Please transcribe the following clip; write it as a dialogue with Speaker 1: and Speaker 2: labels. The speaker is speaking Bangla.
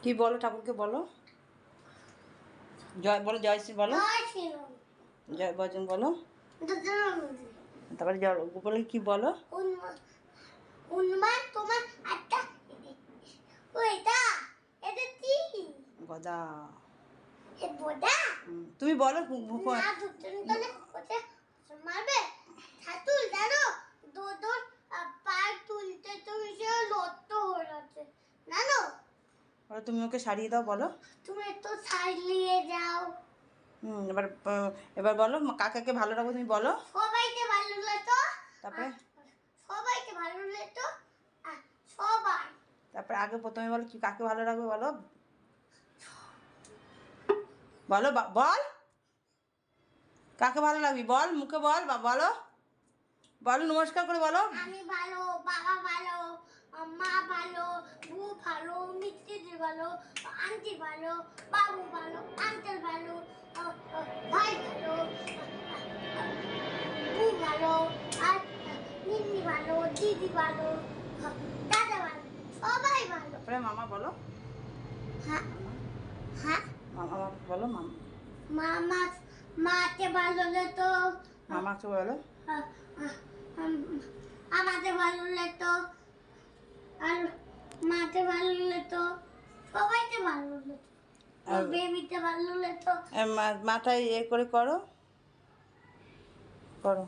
Speaker 1: কি বলো ঠাকুরকে বলো, জয় বলো, জয় শ্রী বলো, জয় বজন বলো, তারপরে জয় বলে কি বলো,
Speaker 2: তোমার একটা ওইটা এটা কি
Speaker 1: গদা,
Speaker 2: এ বড়া
Speaker 1: তুমি বলো
Speaker 2: না দুজনে কোথায় মারবে ছাতুল জানো দুজন পায়ে তুলতে তুমি যে লড়তে হয়ে যাচ্ছে জানো।
Speaker 1: তুমি ওকে সারিয়ে দাও বলো,
Speaker 2: তুমি তো সারিয়ে যাও।
Speaker 1: এবার এবার বলো কাকাকে ভালো রাখবো, তুমি বলো
Speaker 2: সবাইকে ভালো লাগতো,
Speaker 1: তারপরে
Speaker 2: সবাইকে ভালো লাগতো সবাই।
Speaker 1: তারপরে আগে প্রথমে বলো কি কাকে ভালো রাখবে বলো, বলো বল কাকে ভালো লাগবি বল, মুখে বল বা বলো, বলো নমস্কার করে বলো।
Speaker 2: আমি ভালো, বাবা ভালো, মা ভালো, বউ ভালো, মিত্রদি ভালো, আন্টি ভালো, বাবু ভালো, আঙ্কেল ভালো, ভাই ভালো, বউ ভালো, আর নিন্নি ভালো, দিদি ভালো, দাদা ভালো, সবাই ভালো।
Speaker 1: তারপরে মামা বলো,
Speaker 2: হ্যাঁ হ্যাঁ
Speaker 1: মামা বলো, মামা
Speaker 2: মামা মাকে ভালো লাগতো,
Speaker 1: মামাকে বলো,
Speaker 2: আমাকে ভালো লাগতো, আর মাকে ভালো লাগতো, সবাইকে ভালো লাগতো, বেবিতে ভালো লাগতো।
Speaker 1: মাথায় করে করো করো।